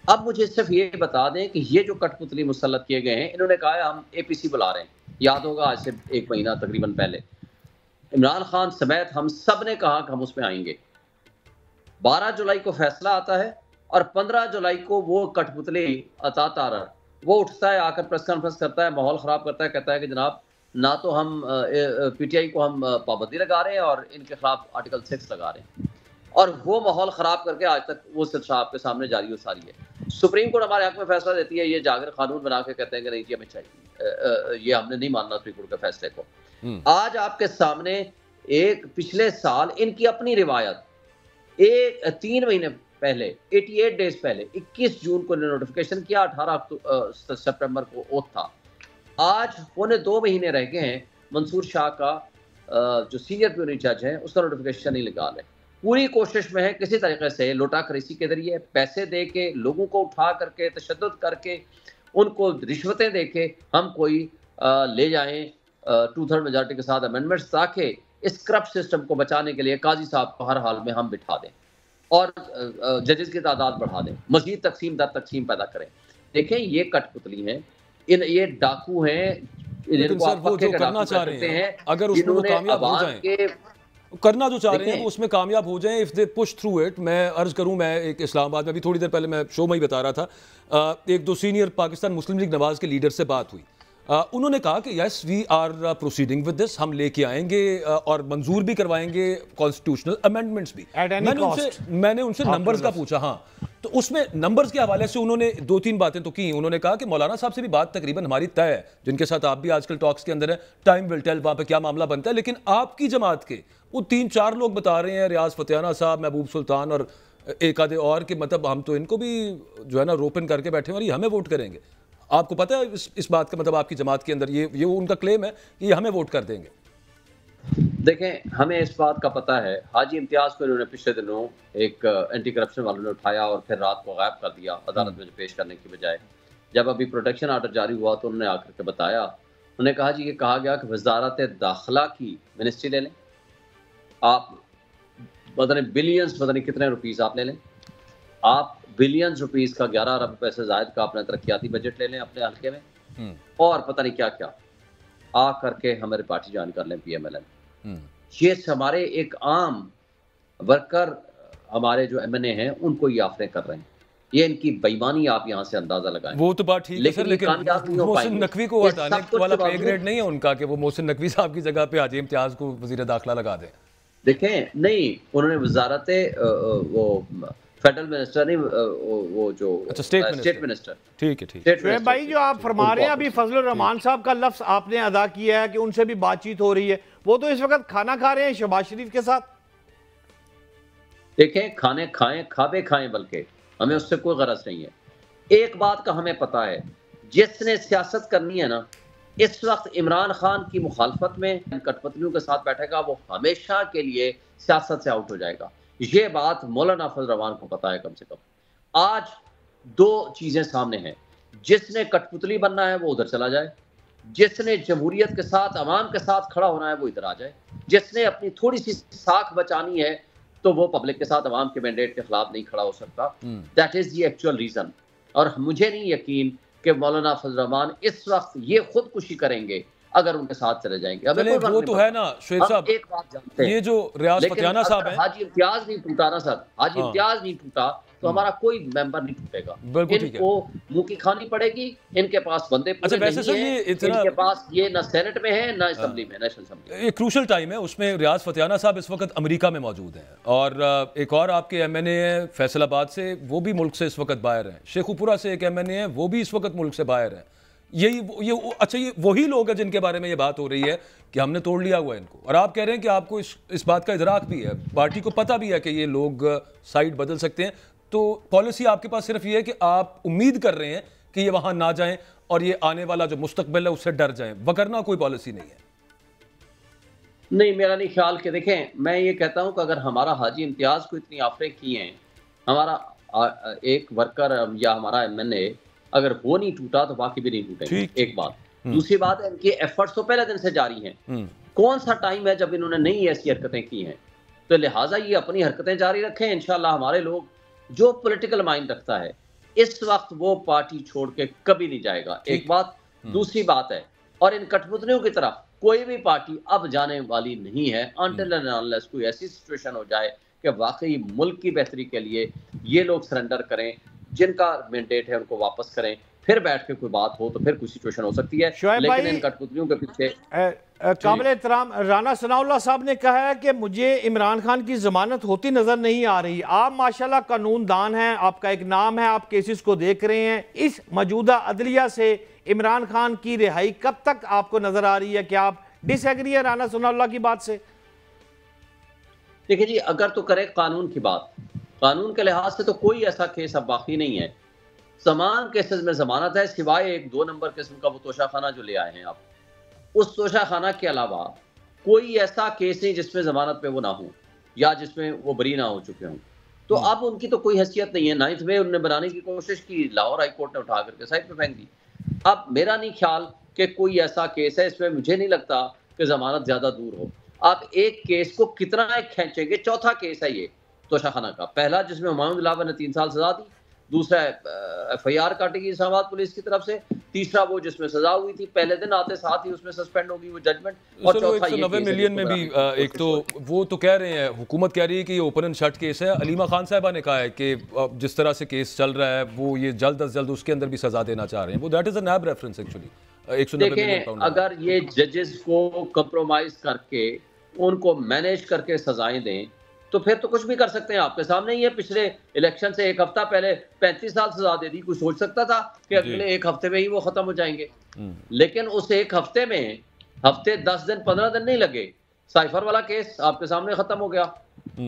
اب مجھے صرف یہ بتا دیں کہ یہ جو کٹ پتلی مسلط کیے گئے ہیں, انہوں نے کہا ہے ہم اے پی سی بلا رہے ہیں. یاد ہوگا آج سے 1 مہینہ تقریباً پہلے عمران خان سمیت ہم سب نے کہا کہ ہم اس میں آئیں گے. 12 جولائی کو فیصلہ آتا ہے, اور 15 جولائی کو وہ کٹ پتلی عطا تارر وہ اٹھتا ہے, آ کر پریس کانفرنس کرتا ہے, ماحول خراب کرتا ہے, کہتا ہے کہ جناب نہ تو ہم پی ٹی آئی کو ہم پابندی لگا رہے ہیں اور ان کے خلاف آرٹیکل 6 لگا رہے ہیں. اور وہ ماحول خراب کر کے آج تک وہ سلسلہ آپ کے سامنے جاری و ساری ہے. سپریم کورٹ ہمارے حق میں فیصلہ دیتی ہے, یہ جاگر قانون بنا کے کہتے ہیں کہ نہیں جی ہمیں چاہیے, یہ ہم نے نہیں ماننا سپریم کورٹ کے فیصلے کو. آج آپ کے سامنے ایک پچھلے سال ان کی اپنی روایت 3 مہینے پہلے 88 ڈیز پہلے 21 جون کو نوٹیفیکیشن کیا, 18 سپٹمبر کو اوتھ تھا. آج 1.25 مہینے رہ گئے ہیں, منصور شاہ کا جو سینئر پیونی جج ہے اس کا نوٹیفیکیشن نہیں لگا لے. پوری کوشش میں ہے کسی طریقے سے لوٹا کریسی کے ذریعے پیسے دے کے لوگوں کو اٹھا کر کے تشدد کر کے ان کو رشوتیں دے کے ہم کوئی لے جائیں 2/3 میجارٹی کے ساتھ امینڈمنٹس، تاکہ اس کرپٹ سسٹم کو بچانے کے لیے قاضی صاحب کو ہر حال میں ہم بٹھا دیں اور ججز کی تعداد بڑھا دیں، مزید تقسیم در تقسیم پیدا کریں. دیکھیں یہ کٹ پتلی ہیں، یہ ڈاکو ہیں،
لیکن سر وہ جو کرنا چاہ رہے ہیں اگر اس میں وہ کامیاب ہو جائیں، کرنا جو چاہ رہے ہیں وہ اس میں کامیاب ہو جائیں، if they push through it. میں عرض کروں، میں ایک اسلام آباد میں بھی تھوڑی دیر پہلے میں شو میں ہی بتا رہا تھا، ایک دو سینئر پاکستان مسلم لیگ نواز کے لیڈر سے بات ہوئی، انہوں نے کہا کہ yes we are proceeding with this, ہم لے کے آئیں گے اور منظور بھی کروائیں گے کانسٹیٹیوشنل امینڈمنٹس بھی. میں نے ان سے نمبرز کا پوچھا، ہاں تو اس میں نمبرز کے حوالے سے انہوں نے 2-3 باتیں تو کی. انہوں نے کہا کہ مولانا صاحب سے بھی بات تقریباً ہماری طے ہے، جن کے ساتھ آپ بھی آج کل ٹاکس کے اندر ہیں، ٹائم ول ٹیل وہاں پہ کیا معاملہ بنتا ہے. لیکن آپ کی جماعت کے وہ 3-4 لوگ بتا رہے ہیں، ریاض فتیانہ صاحب، محبوب سلطان اور ایک آدھے اور، کہ مطلب ہم تو ان کو بھی جو ہے نا روپن کر کے بیٹھے ہیں اور یہ ہمیں ووٹ کریں گے. آپ کو پتہ ہے اس بات کا مطلب آپ کی جماعت کے اندر یہ ان کا کلیم ہے کہ یہ ہمیں ووٹ کر دیں گے؟
دیکھیں ہمیں اس بات کا پتہ ہے، حاجی امتیاز کو انہوں نے پچھلے دنوں ایک اینٹی کرپشن والوں نے اٹھایا اور پھر رات کو غائب کر دیا عدالت میں پیش کرنے کی بجائے. جب ابھی پروٹیکشن آرڈر جاری ہوا تو انہوں نے آ کر کے بتایا، انہوں نے کہا جی یہ کہا گیا کہ وزارت داخلہ کی منسٹری لے لیں آپ، پتہ نہیں بلینز، پتہ نہیں کتنے روپیز آپ لے لیں، آپ بلینز روپیز کا 11 ارب روپے سے زائد کا اپنا ترقیاتی بجٹ لے لیں اپنے حلقے میں، اور پتہ نہیں کیا کیا آ کر کے ہمارے پارٹی جوائن کر لیں پی ایم ایل این. یہ ہمارے ایک عام ورکر، ہمارے جو ایم این اے ہیں ان کو یہ آفریں کر رہے ہیں. یہ ان کی بےایمانی آپ یہاں سے اندازہ لگائیں.
وہ تو بات ٹھیک ہے سر، لیکن محسن نقوی کو ہٹانے والا پے گریڈ نہیں ہے ان کا کہ وہ محسن نقوی صاحب کی جگہ پہ حاجی امتیاز کو وزیر داخلہ لگا دیں.
دیکھیں نہیں، انہوں نے وزارت وہ فیڈرل منسٹر نہیں، وہ جو اسٹیٹ منسٹر.
ٹھیک ہے ٹھیک ہے.
شعیب بھائی جو آپ فرما رہے ہیں ابھی فضل الرحمان صاحب کا لفظ آپ نے ادا کیا ہے کہ ان سے بھی بات چیت ہو رہی ہے، وہ تو اس وقت کھانا کھا رہے ہیں شہباز شریف کے ساتھ.
دیکھیں کھانے کھائیں، کھابے کھائیں، بلکہ ہمیں اس سے کوئی غرض نہیں ہے. ایک بات کا ہمیں پتہ ہے، جس نے سیاست کرنی ہے نا، اس وقت عمران خان کی مخالفت میں کٹ پتلیوں کے ساتھ بیٹھے گا، وہ ہمیشہ کے لیے سیاست سے آؤٹ ہو جائے گا. یہ بات مولانا فضل الرحمان کو پتہ ہے. کم سے کم آج 2 چیزیں سامنے ہیں، جس نے کٹ پتلی بننا ہے وہ ادھر چلا جائے، جس نے جمہوریت کے ساتھ عوام کے ساتھ کھڑا ہونا ہے وہ ادھر آ جائے، جس نے اپنی تھوڑی سی ساکھ بچانی ہے تو وہ پبلک کے ساتھ عوام کے مینڈیٹ کے خلاف نہیں کھڑا ہو سکتا. That is the actual reason. اور مجھے نہیں یقین کہ مولانا فضل الرحمان اس وقت یہ خودکشی کریں گے اگر ان کے ساتھ چلے جائیں گے.
وہ تو ہے نا شعیب صاحب،
ایک بات جانتے ہیں،
یہ جو ریاض فتیانہ صاحب ہیں،
حاجی امتیاز نہیں ٹوٹا نا سر، حاجی امتیاز نہیں ٹوٹا تو ہمارا کوئی ممبر نہیں ٹوٹے گا. ان کو منہ کی کھانی پڑے گی، ان کے پاس بندے پورے نہیں ہیں، ان کے پاس یہ نہ سینٹ میں ہے نہ اسمبلی میں، نیشنل اسمبلی.
ایک کروشل ٹائم ہے، اس میں ریاض فتیانہ صاحب اس وقت امریکہ میں موجود ہیں، اور ایک اور آپ کے ایم این اے ہیں فیصل آباد سے، وہ بھی ملک سے اس وقت باہر ہیں. شیخو پورہ سے ایک ایم این اے ہیں، وہ بھی اس وقت ملک سے باہر ہیں. اچھا یہ وہی لوگ ہیں جن کے بارے میں یہ بات ہو رہی ہے کہ ہم نے توڑ لیا ہوا ہے ان کو، اور آپ کہہ رہے ہیں کہ آپ کو اس بات کا ادراک بھی ہے، پارٹی کو پتہ بھی ہے کہ یہ لوگ سائیڈ بدل سکتے ہیں. تو پالیسی آپ کے پاس صرف یہ ہے کہ آپ امید کر رہے ہیں کہ یہ وہاں نہ جائیں اور یہ آنے والا جو مستقبل ہے اس سے ڈر جائیں، وگرنہ کوئی پالیسی نہیں ہے.
نہیں، میرا نہیں خیال کہ دیکھیں، میں یہ کہتا ہوں کہ اگر ہمارا حاجی امتیاز کو اتنی آفریں کی ہیں، ہمارا ایک ورکر یا ہمارا ایم این اے اگر وہ نہیں ٹوٹا تو باقی بھی نہیں ٹوٹیں گے. ایک بات. دوسری بات ہے ان کے ایفرٹس تو پہلے دن سے جاری ہیں. کون سا ٹائم ہے جب انہوں نے نہیں ایسی حرکتیں کی ہیں؟ تو لہٰذا یہ اپنی حرکتیں جاری رکھیں. انشاءاللہ ہمارے لوگ جو پولیٹیکل مائنڈ رکھتا ہے اس وقت وہ پارٹی چھوڑ کے کبھی نہیں جائے گا. ایک بات. دوسری بات ہے، اور ان کٹ پتلیوں کی طرف کوئی بھی پارٹی اب جانے والی نہیں ہے until and unless کوئی ایسی سچویشن ہو جائے کہ واقعی ملک کی بہتری کے لیے یہ لوگ سرنڈر کریں، جن کا مینڈیٹ ہے ان کو واپس کریں، پھر بیٹھ کے کوئی بات ہو تو پھر کوئی سچویشن ہو سکتی ہے. لیکن ان کٹ پتلیوں کے پیچھے
قابل احترام رانا ثناء اللہ صاحب نے کہا ہے کہ مجھے عمران خان کی ضمانت ہوتی نظر نہیں آ رہی. آپ ماشاءاللہ قانون دان ہیں، آپ کا ایک نام ہے، آپ کیسز کو دیکھ رہے ہیں. اس موجودہ عدلیہ سے عمران خان کی رہائی کب تک آپ کو نظر آ رہی ہے؟ کہ آپ ڈس ایگری ہیں رانا ثناء اللہ کی بات سے؟
دیکھیں جی، اگر تو کرے قانون کی بات، قانون کے لحاظ سے تو کوئی ایسا کیس اب باقی نہیں ہے. تمام کیسز میں ضمانت ہے، سوائے ایک 2 نمبر قسم کا وہ توشہ خانہ جو لے آئے ہیں آپ. اس توشہ خانہ کے علاوہ کوئی ایسا کیس نہیں جس میں ضمانت پہ وہ نہ ہوں یا جس میں وہ بری نہ ہو چکے ہوں. تو اب ان کی تو کوئی حیثیت نہیں ہے. 9 مئی انہوں نے بنانے کی کوشش کی، لاہور ہائی کورٹ نے اٹھا کر کے سائڈ پہ پھینک دی. اب میرا نہیں خیال کہ کوئی ایسا کیس ہے، اس میں مجھے نہیں لگتا کہ ضمانت زیادہ دور ہو. آپ ایک کیس کو کتنا کھینچیں گے؟ چوتھا کیس ہے یہ توشہ خانہ کا. پہلا جس میں ہمایوں دلاور نے 3 سال سزا دی، دوسرا ایف آئی آر کاٹی گئی اسلام آباد پولیس کی طرف سے، تیسرا وہ جس میں سزا ہوئی تھی پہلے دن آتے ساتھ ہی اس میں سسپینڈ ہوگی وہ ججمنٹ، اور چوتھا یہ
190 ملین میں بھی ایک تو وہ تو کہہ رہے ہیں، حکومت کہہ رہی ہے کہ یہ اوپن اینڈ شٹ کیس ہے. علیمہ خان صاحبہ نے کہا ہے کہ جس طرح سے کیس چل رہا ہے وہ یہ جلد از جلد اس کے اندر بھی سزا دینا چاہ رہے ہیں. وہ that is a NAB reference actually.
دیکھیں اگر یہ ججز کو کمپرومائز کر کے ان کو مینیج کر کے سزائیں دیں تو پھر تو کچھ بھی کر سکتے ہیں. آپ کے سامنے ہی ہے، پچھلے الیکشن سے 1 ہفتہ پہلے 35 سال سزا دے دی. کوئی سوچ سکتا تھا کہ اگلے 1 ہفتے میں ہی وہ ختم ہو جائیں گے؟ لیکن اس 1 ہفتے میں ہفتے 10 دن 15 دن نہیں لگے. سائفر والا کیس آپ کے سامنے ختم ہو گیا.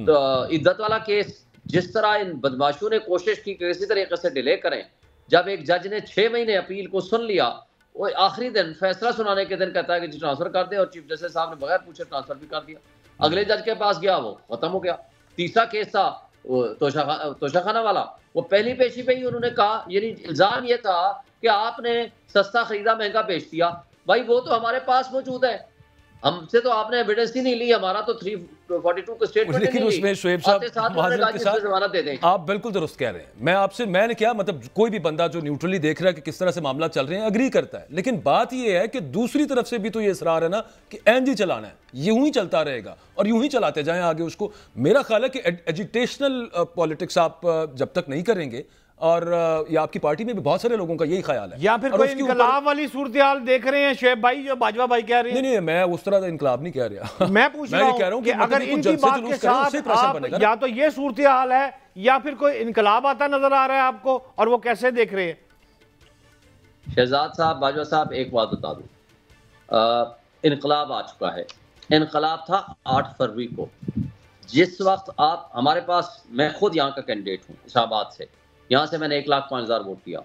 تو عدت والا کیس جس طرح ان بدماشوں نے کوشش کی کہ اسی طریقے سے ڈیلے کریں، جب ایک جج نے 6 مہینے اپیل کو سن لیا، وہ آخری دن فیصلہ سنانے کے دن کہتا ہے کہ جی ٹرانسفر کر دیں، اور چیف جسٹس صاحب نے بغیر پوچھے ٹرانسفر بھی کر دیا. اگلے جج کے پاس گیا، وہ ختم ہو گیا. تیسرا کیس تھا توشہ خانہ والا، وہ پہلی پیشی پہ ہی انہوں نے کہا، یعنی الزام یہ تھا کہ آپ نے سستا خریدا مہنگا بیچ دیا. بھائی وہ تو ہمارے پاس موجود ہے، ہم سے تو آپ نے ایویڈنس ہی نہیں لی. ہمارا تو 342 کا اسٹیٹمنٹ،
لیکن اس میں شعیب صاحب معذرت کے ساتھ
ضمانت دے دیں.
آپ بالکل درست کہہ رہے ہیں. میں نے کیا مطلب، کوئی بھی بندہ جو نیوٹرلی دیکھ رہا ہے کہ کس طرح سے معاملہ چل رہے ہیں اگری کرتا ہے، لیکن بات یہ ہے کہ دوسری طرف سے بھی تو یہ اصرار ہے نا کہ این جی چلانا ہے، یوں ہی چلتا رہے گا اور یوں ہی چلاتے جائیں آگے اس کو. میرا خیال ہے کہ ایجیٹیشنل پالیٹکس آپ جب تک نہیں کریں گے، اور یہ آپ کی پارٹی میں بھی بہت سارے لوگوں کا یہی خیال ہے،
یا پھر کوئی انقلاب والی صورتحال دیکھ رہے ہیں شعیب بھائی جو باجوہ بھائی کہہ رہے ہیں؟
نہیں میں اس طرح انقلاب نہیں کہہ رہا.
میں پوچھ رہا ہوں کہ اگر ان کی بات کے ساتھ آپ یا تو یہ صورتحال ہے یا پھر کوئی انقلاب آتا نظر آ رہا ہے آپ کو، اور وہ کیسے دیکھ رہے ہیں؟
شہزاد صاحب، باجوہ صاحب، ایک بات بتا دوں، انقلاب آ چکا ہے. انقلاب تھا 8 فروری کو، جس وقت آپ ہمارے پاس، میں خود یہاں کا کینڈیڈیٹ ہوں اسلام آباد سے، یہاں سے میں نے 1,05,000 ووٹ کیا،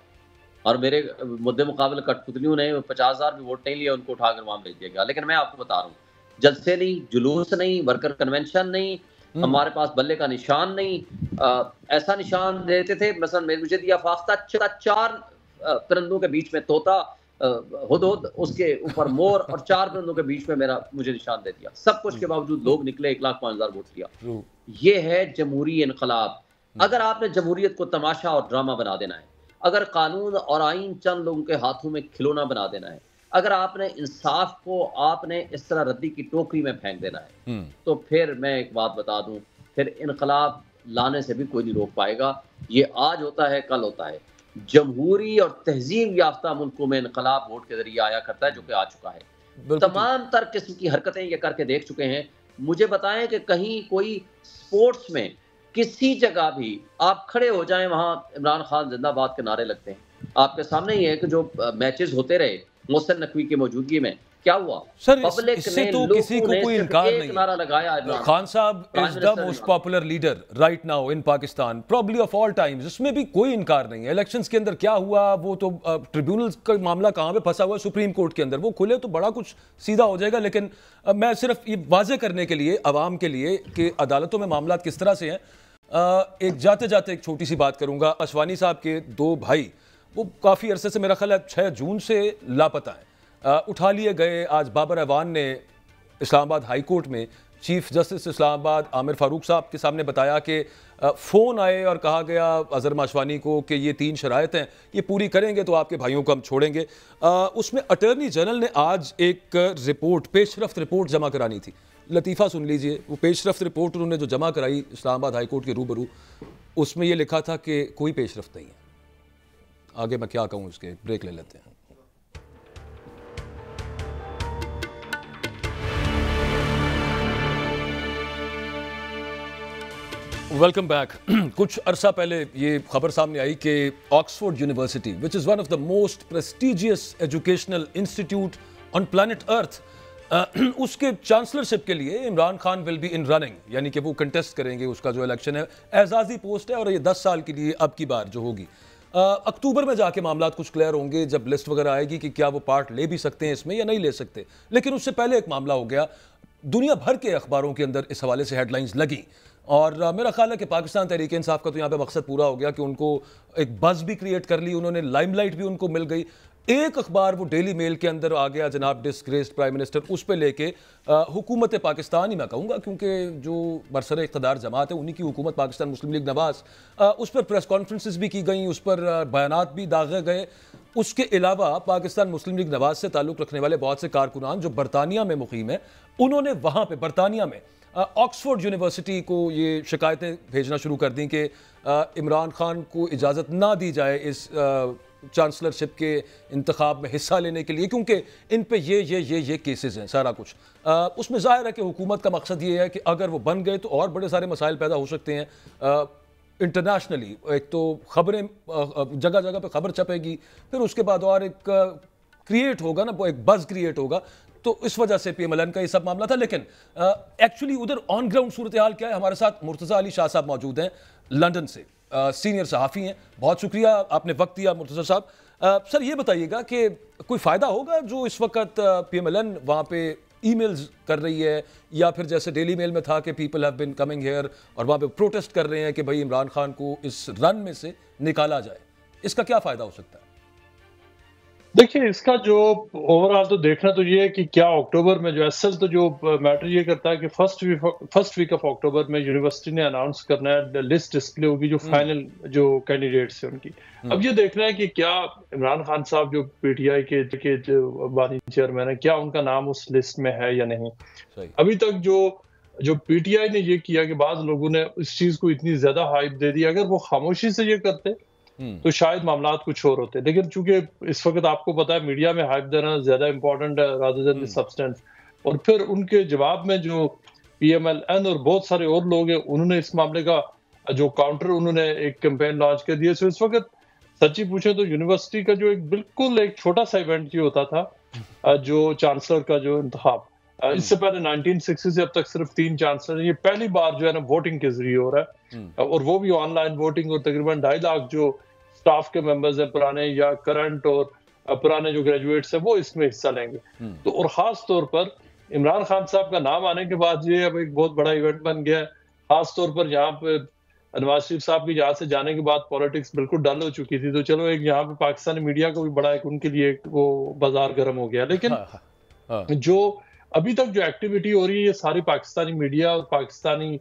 اور میرے مدے مقابل کٹ پتلیوں نے 50,000 بھی ووٹ نہیں لیا، ان کو اٹھا کر وہاں بھیج دیا گیا. لیکن میں آپ کو بتا رہا ہوں، جلسے نہیں، جلوس نہیں، ورکر کنونشن نہیں، ہمارے پاس بلے کا نشان نہیں. ایسا نشان دیتے تھے، مثلا مجھے دیا فاختہ 4 پرندوں کے بیچ میں طوطا، ہدہد، اس کے اوپر مور، اور 4 پرندوں کے بیچ میں مجھے نشان دے دیا. سب کچھ کے باوجود لوگ نکلے، 1,05,000 ووٹ کیا. یہ ہے جمہوری انقلاب. اگر آپ نے جمہوریت کو تماشا اور ڈرامہ بنا دینا ہے، اگر قانون اور آئین چند لوگوں کے ہاتھوں میں کھلونا بنا دینا ہے، اگر آپ نے انصاف کو آپ نے اس طرح ردی کی ٹوکری میں پھینک دینا ہے، تو پھر میں ایک بات بتا دوں، پھر انقلاب لانے سے بھی کوئی نہیں روک پائے گا. یہ آج ہوتا ہے، کل ہوتا ہے. جمہوری اور تہذیب یافتہ ملکوں میں انقلاب ووٹ کے ذریعے آیا کرتا ہے، جو کہ آ چکا ہے. تمام تر قسم کی حرکتیں یہ کر کے دیکھ چکے ہیں. مجھے بتائیں کہ کہیں کوئی سپورٹس میں کسی جگہ بھی آپ کھڑے ہو جائیں، وہاں عمران خان زندہ باد کے نعرے لگتے ہیں. آپ کے سامنے ہی ہے کہ جو میچز ہوتے رہے محسن نقوی کی موجودگی میں، کیا ہوا؟
سر اس سے تو کسی کو کوئی انکار نہیں. خان صاحب is the most popular leader right now in Pakistan, probably of all times. اس میں بھی کوئی انکار نہیں ہے. الیکشنز کے اندر کیا ہوا، وہ تو ٹریبیونل کا معاملہ کہاں پہ پھنسا ہوا ہے، سپریم کورٹ کے اندر، وہ کھلے تو بڑا کچھ سیدھا ہو جائے گا. لیکن میں صرف یہ واضح کرنے کے لیے عوام کے لیے کہ عدالتوں میں معاملات کس طرح سے ہیں، ایک جاتے جاتے ایک چھوٹی سی بات کروں گا. اشوانی صاحب کے 2 بھائی، وہ کافی عرصے سے، میرا خیال ہے 6 جون سے لاپتہ ہیں، اٹھا لیے گئے. آج بابر ایوان نے اسلام آباد ہائی کورٹ میں چیف جسٹس اسلام آباد عامر فاروق صاحب کے سامنے بتایا کہ فون آئے اور کہا گیا اظہر ماشوانی کو کہ یہ 3 شرائط ہیں، یہ پوری کریں گے تو آپ کے بھائیوں کو ہم چھوڑیں گے. اس میں اٹارنی جنرل نے آج ایک رپورٹ، پیش رفت رپورٹ جمع کرانی تھی. لطیفہ سن لیجئے، وہ پیش رفت رپورٹ انہوں نے جو جمع کرائی اسلام آباد ہائی کورٹ کے روبرو، اس میں یہ لکھا تھا کہ کوئی پیش رفت نہیں ہے. آگے میں کیا کہوں، اس کے بریک لے لیتے ہیں. Welcome back. کچھ عرصہ پہلے یہ خبر سامنے آئی کہ Oxford university which is one of the most prestigious educational institute on planet earth, اس کے چانسلرشپ کے لیے Imran Khan will be in running, یعنی کہ وہ کنٹیسٹ کریں گے. اس کا جو الیکشن ہے اعزازی پوسٹ ہے، اور یہ 10 سال کے لیے اب کی بار جو ہوگی. اکتوبر میں جا کے معاملات کچھ کلیئر ہوں گے جب لسٹ وغیرہ آئے گی کہ کیا وہ پارٹ لے بھی سکتے ہیں اس میں یا نہیں لے سکتے. لیکن اس سے پہلے ایک معاملہ ہو گیا، دنیا بھر کے اخباروں کے اندر اس حوالے سے ہیڈ لائنز لگیں، اور میرا خیال ہے کہ پاکستان تحریک انصاف کا تو یہاں پہ مقصد پورا ہو گیا کہ ان کو ایک بز بھی کریٹ کر لی انہوں نے، لائم لائٹ بھی ان کو مل گئی. ایک اخبار وہ ڈیلی میل کے اندر آ گیا جناب ڈسگریسڈ پرائم منسٹر، اس پہ لے کے حکومت پاکستان ہی میں کہوں گا کیونکہ جو برسر اقتدار جماعت ہے انہی کی حکومت پاکستان مسلم لیگ نواز، اس پر پریس کانفرنسز بھی کی گئیں، اس پر بیانات بھی داغے گئے. اس کے علاوہ پاکستان مسلم لیگ نواز سے تعلق رکھنے والے بہت سے کارکنان جو برطانیہ میں مقیم ہیں، انہوں نے وہاں پہ برطانیہ میں آکسفورڈ یونیورسٹی کو یہ شکایتیں بھیجنا شروع کر دیں کہ عمران خان کو اجازت نہ دی جائے اس چانسلرشپ کے انتخاب میں حصہ لینے کے لیے، کیونکہ ان پہ یہ کیسز ہیں سارا کچھ. اس میں ظاہر ہے کہ حکومت کا مقصد یہ ہے کہ اگر وہ بن گئے تو اور بڑے سارے مسائل پیدا ہو سکتے ہیں انٹرنیشنلی. ایک تو خبریں جگہ جگہ پہ خبر چھپے گی، پھر اس کے بعد اور ایک کریٹ ہوگا نا، ایک بز کریٹ ہوگا، تو اس وجہ سے پی ایم ایل این کا یہ سب معاملہ تھا. لیکن ایکچولی ادھر آن گراؤنڈ صورتحال کیا ہے؟ ہمارے ساتھ مرتضیٰ علی شاہ صاحب موجود ہیں لندن سے، سینئر صحافی ہیں. بہت شکریہ آپ نے وقت دیا مرتضیٰ صاحب. سر یہ بتائیے گا کہ کوئی فائدہ ہوگا جو اس وقت پی ایم ایل این وہاں پہ ای میلز کر رہی ہے، یا پھر جیسے ڈیلی میل میں تھا کہ people have been coming here اور وہاں پہ پروٹیسٹ کر رہے ہیں کہ بھائی عمران خان کو اس رن میں سے نکالا جائے، اس کا کیا فائدہ ہو سکتا ہے؟
دیکھیے اس کا جو اوور آل تو دیکھنا تو یہ ہے کہ کیا اکتوبر میں جو اصل تو جو میٹر یہ کرتا ہے کہ فرسٹ ویک آف اکتوبر میں یونیورسٹی نے اناؤنس کرنا ہے، لسٹ ڈسپلے ہوگی جو فائنل جو کینڈیڈیٹس ہیں ان کی. اب یہ دیکھنا ہے کہ کیا عمران خان صاحب جو پی ٹی آئی کے جو بانی چیئرمین ہے، کیا ان کا نام اس لسٹ میں ہے یا نہیں. ابھی تک جو پی ٹی آئی نے یہ کیا کہ بعض لوگوں نے اس چیز کو اتنی زیادہ ہائپ دے دی، اگر وہ خاموشی سے یہ کرتے تو شاید معاملات کچھ اور ہوتے. لیکن چونکہ اس وقت آپ کو پتا ہے میڈیا میں ہائپ دینا زیادہ امپورٹنٹ ہے رادر دین دی سبسٹینس، اور پھر ان کے جواب میں جو پی ایم ایل این اور بہت سارے اور لوگ ہیں انہوں نے اس معاملے کا جو کاؤنٹر انہوں نے ایک کیمپین لانچ کر دیا. اس وقت سچی پوچھیں تو یونیورسٹی کا جو ایک بالکل ایک چھوٹا سا ایونٹ یہ ہوتا تھا جو چانسلر کا جو انتخاب، اس سے پہلے 1960 سے اب تک صرف 3 چانسلر ہیں. یہ پہلی بار جو ہے نا ووٹنگ کے ذریعے ہو رہا ہے، اور وہ بھی آن لائن ووٹنگ، اور تقریباً 2.5 لاکھ جو سٹاف کے ممبرز ہیں پرانے یا کرنٹ اور پرانے جو گریجویٹس ہیں وہ اس میں حصہ لیں گے. تو اور خاص طور پر عمران خان صاحب کا نام آنے کے بعد یہ اب ایک بہت بڑا ایونٹ بن گیا ہے. خاص طور پر یہاں پہ نواز شریف صاحب کی یہاں سے جانے کے بعد پولیٹکس بالکل ڈل ہو چکی تھی، تو چلو ایک یہاں پہ پاکستانی میڈیا کو بھی بڑا ایک ان کے لیے وہ بازار گرم ہو گیا. لیکن جو ابھی تک جو ایکٹیویٹی ہو رہی ہے یہ ساری پاکستانی میڈیا اور پاکستانی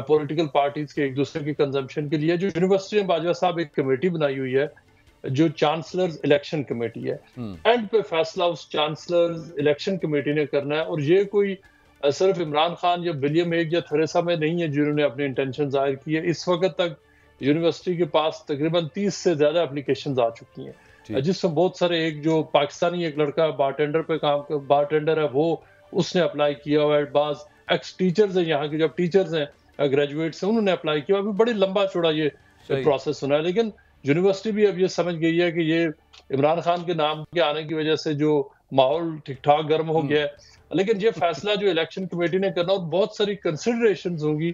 پولیٹیکل پارٹیز کے ایک دوسرے کے کنزمپشن کے لیے. جو یونیورسٹی میں باجوہ صاحب ایک کمیٹی بنائی ہوئی ہے جو چانسلرز الیکشن کمیٹی ہے، اینڈ پہ فیصلہ اس چانسلرز الیکشن کمیٹی نے کرنا ہے. اور یہ کوئی صرف عمران خان یا ولیم ایگ یا تھریسا میں نہیں ہے جنہوں نے اپنی انٹینشن ظاہر کی ہے. اس وقت تک یونیورسٹی کے پاس تقریباً 30 سے زیادہ اپلیکیشنز آ چکی ہیں، جس میں بہت سارے ایک جو پاکستانی ایک لڑکا بارٹینڈر پہ بارٹینڈر ہے وہ اس نے اپلائی کیا ہوا ہے. بعض ایکس ٹیچرز ہیں یہاں کے، جب ٹیچرز ہیں گریجویٹس ہیں انہوں نے اپلائی کیا. ابھی بڑی لمبا چوڑا یہ پروسیس ہونا ہے. لیکن یونیورسٹی بھی اب یہ سمجھ گئی ہے کہ یہ عمران خان کے نام کے آنے کی وجہ سے جو ماحول ٹھیک ٹھاک گرم ہو گیا ہے. لیکن یہ فیصلہ جو الیکشن کمیٹی نے کرنا، اور بہت ساری کنسیڈریشنز ہوگی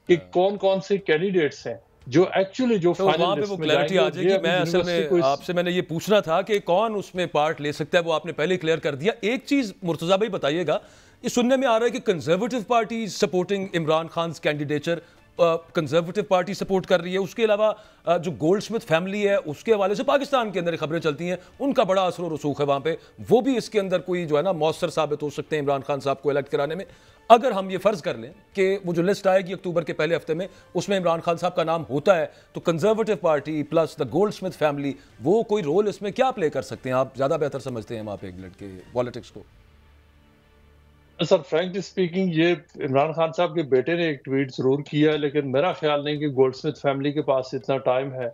کہ کون کون سے کینڈیڈیٹس ہیں جو ایکچولی جو
وہاں پہ وہ کلیئرٹی آ جائے گی. میں اصل میں آپ سے میں نے یہ پوچھنا تھا کہ کون اس میں پارٹ لے سکتا ہے، وہ آپ نے پہلے کلیئر کر دیا. ایک چیز مرتضیٰ بھائی بتائیے گا، یہ سننے میں آ رہا ہے کہ Conservative Party supporting Imran Khan's candidature, Conservative Party support کر رہی ہے. اس کے علاوہ جو گولڈ سمتھ فیملی ہے اس کے حوالے سے پاکستان کے اندر خبریں چلتی ہیں، ان کا بڑا اثر و رسوخ ہے وہاں پہ، وہ بھی اس کے اندر کوئی جو ہے نا مؤثر ثابت ہو سکتے ہیں عمران خان صاحب کو الیکٹ کرانے میں. اگر ہم یہ فرض کر لیں کہ وہ جو لسٹ آئے گی اکتوبر کے پہلے ہفتے میں اس میں عمران خان صاحب کا نام ہوتا ہے، تو conservative party plus the gold Smith family وہ کوئی رول اس میں کیا پلے کر سکتے ہیں؟ آپ زیادہ بہتر سمجھتے ہیں وہاں پہ انگلینڈ کے پالیٹکس کو.
سر فرینکلی اسپیکنگ یہ عمران خان صاحب کے بیٹے نے ایک ٹویٹ ضرور کیا ہے، لیکن میرا خیال نہیں کہ گولڈ سمتھ فیملی کے پاس اتنا ٹائم ہے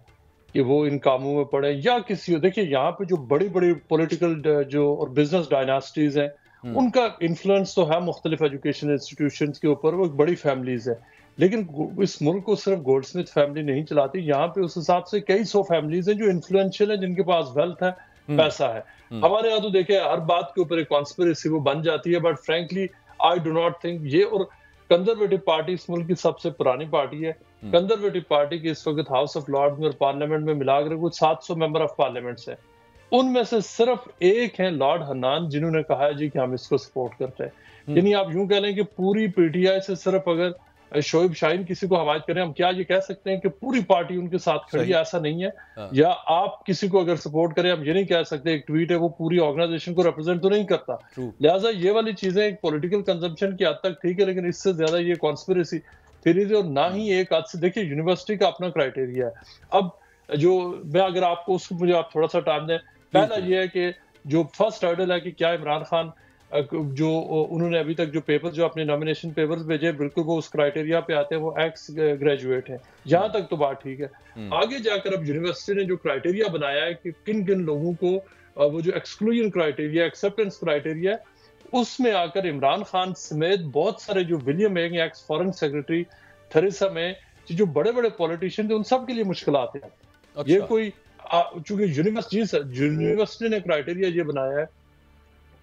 کہ وہ ان کاموں میں پڑے یا کسی. دیکھیے یہاں پہ جو بڑی بڑی پولیٹیکل جو اور بزنس ڈائناسٹیز ہیں ان کا انفلوئنس تو ہے مختلف ایجوکیشن انسٹیٹیوشنز کے اوپر، وہ ایک بڑی فیملیز ہیں. لیکن اس ملک کو صرف گولڈ سمتھ فیملی نہیں چلاتی، یہاں پہ اس حساب سے کئی 100 فیملیز ہیں جو انفلوئنشل ہیں، جن کے پاس ویلتھ ہے، پیسہ ہے. ہمارے یہاں تو دیکھیں ہر بات کے اوپر ایک کانسپریسی وہ بن جاتی ہے. But frankly I do not think یہ، اور کنزرویٹو پارٹی اس ملک کی سب سے پرانی پارٹی ہے. کنزرویٹو پارٹی کی اس وقت ہاؤس آف لارڈز میں اور پارلیمنٹ میں ملا کر کچھ 700 ممبر آف پارلیمنٹس ہیں. ان میں سے صرف ایک ہیں لارڈ حنان جنہوں نے کہا ہے جی کہ ہم اس کو سپورٹ کرتے ہیں. یعنی آپ یوں کہہ لیں کہ پوری پی ٹی آئی سے صرف اگر شعیب شاہین کسی کو حمایت کریں، ہم کیا یہ کہہ سکتے ہیں کہ پوری پارٹی ان کے ساتھ کھڑی ہے؟ ایسا نہیں ہے. یا آپ کسی کو اگر سپورٹ کریں، ہم یہ نہیں کہہ سکتے ایک ٹویٹ ہے وہ پوری آرگنائزیشن کو ریپرزینٹ تو نہیں کرتا. لہٰذا یہ والی چیزیں ایک پولیٹیکل کنزمپشن کی حد تک ٹھیک ہے، لیکن اس سے زیادہ یہ کانسپریسی تھیریز ہے، اور نہ ہی ایک حد سے دیکھیے یونیورسٹی کا اپنا کرائٹیریا ہے. اب جو میں اگر آپ کو اس کو مجھے آپ تھوڑا سا ٹائم دیں، پہلا یہ ہے کہ جو فرسٹ ہرڈل ہے کہ کیا عمران خان جو انہوں نے ابھی تک جو پیپر جو اپنے نامینیشن پیپرز بھیجے بالکل وہ اس کرائٹیریا پہ آتے ہیں، وہ ایکس گریجویٹ ہیں. یہاں تک تو بات ٹھیک ہے. آگے جا کر اب یونیورسٹی نے جو کرائٹیریا بنایا ہے کہ کن کن لوگوں کو وہ جو ایکسکلوژن کرائٹیریا، ایکسیپٹنس کرائٹیریا ہے، اس میں آ کر عمران خان سمیت بہت سارے جو William Hague ex foreign secretary, Theresa May, جو بڑے بڑے پولیٹیشین تھے، ان سب کے لیے مشکلات ہیں. یہ کوئی چونکہ یونیورسٹی نے کرائٹیریا یہ بنایا ہے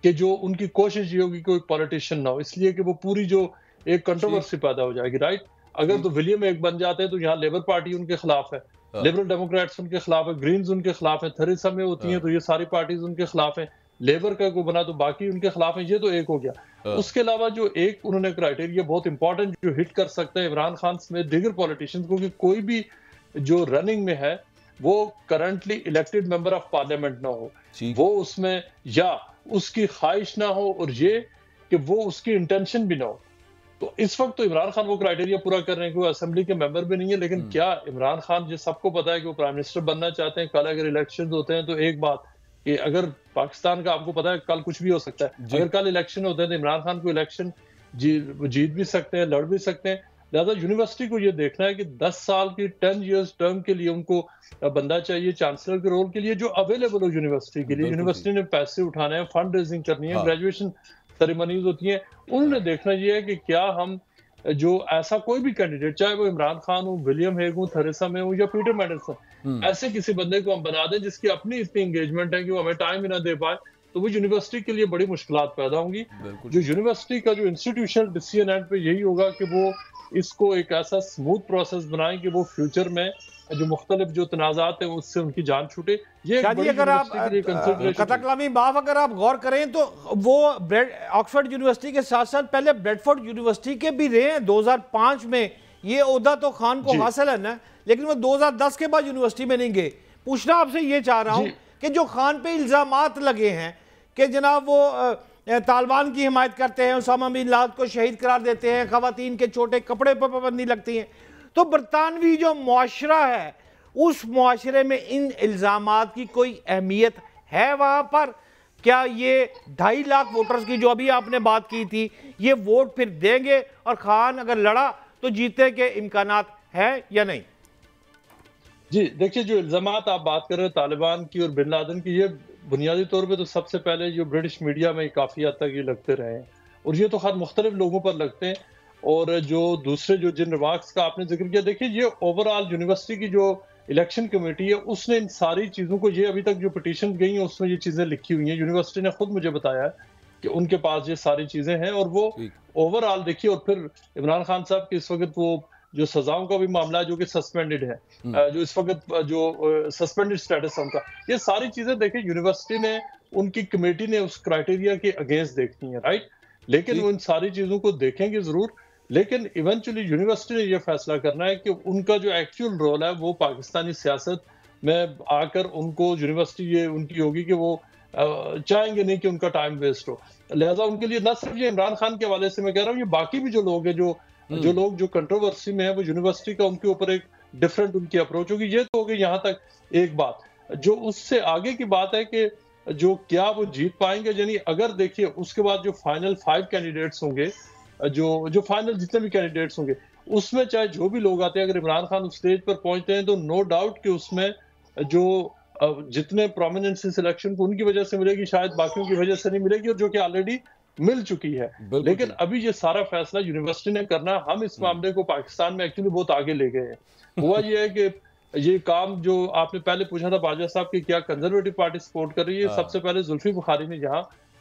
کہ جو ان کی کوشش یہ ہوگی کہ کوئی پولیٹیشین نہ ہو، اس لیے کہ وہ پوری جو ایک کنٹروورسی پیدا ہو جائے گی. رائٹ، اگر تو ولیم ایک بن جاتے ہیں تو یہاں لیبر پارٹی ان کے خلاف ہے، لبرل ڈیموکریٹس ان کے خلاف ہے، گرینز ان کے خلاف ہیں، تھریسا میں ہوتی ہیں تو یہ ساری پارٹیز ان کے خلاف ہیں، لیبر کا کوئی بنا تو باقی ان کے خلاف ہیں. یہ تو ایک ہو گیا. اس کے علاوہ جو ایک انہوں نے کرائٹیریا بہت امپورٹنٹ جو ہٹ کر سکتا ہے عمران خان سمیت دیگر پولیٹیشینز کو، کہ کوئی بھی جو رننگ میں ہے وہ currently elected member of parliament نہ ہو، وہ اس میں یا اس کی خواہش نہ ہو، اور یہ کہ وہ اس کی انٹینشن بھی نہ ہو. تو اس وقت تو عمران خان وہ کرائٹیریا پورا کر رہے ہیں کہ وہ اسمبلی کے ممبر بھی نہیں ہے. لیکن کیا عمران خان جو سب کو پتا ہے کہ وہ پرائم منسٹر بننا چاہتے ہیں، کل اگر الیکشن ہوتے ہیں تو ایک بات کہ اگر پاکستان کا آپ کو پتا ہے کل کچھ بھی ہو سکتا ہے، اگر کل الیکشن ہوتے ہیں تو عمران خان کو الیکشن جیت بھی سکتے ہیں، لڑ بھی سکتے ہیں. لہٰذا یونیورسٹی کو یہ دیکھنا ہے کہ 10 سال کی 10 ایئرز ٹرم کے لیے ان کو بندہ چاہیے چانسلر کے رول کے لیے جو اویلیبل ہو یونیورسٹی کے لیے. یونیورسٹی نے پیسے اٹھانے ہیں، فنڈ ریزنگ کرنی ہے، گریجویشن سیریمنیز ہوتی ہیں. انہوں نے دیکھنا یہ ہے کہ کیا ہم جو ایسا کوئی بھی کینڈیڈیٹ، چاہے وہ عمران خان ہو، ولیم ہیگ ہو، تھریسا مے ہو یا پیٹر مینڈلسن، ایسے کسی بندے کو ہم بنا دیں جس کی اپنی اتنی انگیجمنٹ ہے کہ وہ ہمیں ٹائم ہی نہ دے پائے، تو وہ یونیورسٹی کے لیے بڑی مشکلات پیدا ہوں گی. جو یونیورسٹی کا جو انسٹیٹیوشنل ڈیسیژن اینڈ پہ یہی ہوگا کہ وہ اس کو ایک ایسا سموتھ پروسیس بنائیں کہ وہ فیوچر میں جو مختلف جو تنازعات ہیں اس سے ان کی جان چھوٹے. یہ
اگر آپ قطع کلامی معاف اگر آپ غور کریں تو وہ آکسفورڈ یونیورسٹی کے ساتھ ساتھ پہلے بریڈفورڈ یونیورسٹی کے بھی رہے ہیں. 2005 میں یہ عہدہ تو خان کو حاصل ہے نا، لیکن وہ 2010 کے بعد یونیورسٹی میں نہیں گئے. پوچھنا آپ سے یہ چاہ رہا ہوں کہ جو خان پہ الزامات لگے ہیں کہ جناب وہ طالبان کی حمایت کرتے ہیں، اسامہ بن لادن کو شہید قرار دیتے ہیں، خواتین کے چھوٹے کپڑے پر پابندی لگتی ہیں، تو برطانوی جو معاشرہ ہے اس معاشرے میں ان الزامات کی کوئی اہمیت ہے وہاں پر؟ کیا یہ 2.5 لاکھ ووٹرز کی جو ابھی آپ نے بات کی تھی، یہ ووٹ پھر دیں گے اور خان اگر لڑا تو جیتنے کے امکانات ہیں یا نہیں؟
جی دیکھیے، جو الزامات آپ بات کر رہے ہیں طالبان کی اور بن لادن کی، یہ بنیادی طور پہ تو سب سے پہلے جو برٹش میڈیا میں کافی حد تک یہ لگتے رہے ہیں، اور یہ تو خیر مختلف لوگوں پر لگتے ہیں. اور جو دوسرے جو جن ریمارکس کا آپ نے ذکر کیا، دیکھیے یہ اوور آل یونیورسٹی کی جو الیکشن کمیٹی ہے اس نے ان ساری چیزوں کو، یہ ابھی تک جو پٹیشن گئی ہیں اس میں یہ چیزیں لکھی ہوئی ہیں. یونیورسٹی نے خود مجھے بتایا ہے کہ ان کے پاس یہ ساری چیزیں ہیں، اور وہ اوور آل دیکھیے. اور پھر عمران خان صاحب کی اس وقت وہ جو سزاؤں کا بھی معاملہ ہے جو کہ سسپینڈڈ ہے، جو اس وقت جو سسپینڈڈ سٹیٹس ہے ان کا، یہ ساری چیزیں دیکھیں یونیورسٹی نے، ان کی کمیٹی نے اس کرائٹیریا کے اگینسٹ دیکھنی ہے. رائٹ، لیکن وہ ان ساری چیزوں کو دیکھیں گے ضرور، لیکن ایونچولی یونیورسٹی نے یہ فیصلہ کرنا ہے کہ ان کا جو ایکچوئل رول ہے وہ پاکستانی سیاست میں آ کر ان کو یونیورسٹی یہ ان کی ہوگی کہ وہ چاہیں گے نہیں کہ ان کا ٹائم ویسٹ ہو. لہٰذا ان کے لیے نہ صرف یہ عمران خان کے حوالے سے میں کہہ رہا ہوں، یہ باقی بھی جو لوگ ہیں جو لوگ جو کنٹروورسی میں ہیں، وہ یونیورسٹی کا ان کے اوپر ایک ڈفرینٹ ان کی اپروچ ہوگی. یہ تو ہوگی یہاں تک ایک بات. جو اس سے آگے کی بات ہے کہ جو کیا وہ جیت پائیں گے، یعنی اگر دیکھیے اس کے بعد جو فائنل 5 کینڈیڈیٹس ہوں گے، جو فائنل جتنے بھی کینڈیڈیٹس ہوں گے، اس میں چاہے جو بھی لوگ آتے ہیں، اگر عمران خان اس سٹیج پر پہنچتے ہیں تو نو ڈاؤٹ کہ اس میں جو جتنے پرومیننس اس الیکشن کو ان کی وجہ سے ملے گی، شاید باقیوں کی وجہ سے نہیں ملے گی، اور جو کہ آلریڈی مل چکی ہے. لیکن ابھی یہ سارا فیصلہ یونیورسٹی نے کرنا. ہم اس معاملے کو پاکستان میں ایکچولی بہت آگے لے گئے ہیں. ہوا یہ ہے کہ یہ کام جو آپ نے پہلے پوچھا تھا باجوہ صاحب کی کیا کنزرویٹو پارٹی سپورٹ کر رہی ہے، سب سے پہلے زلفی بخاری نے جہاں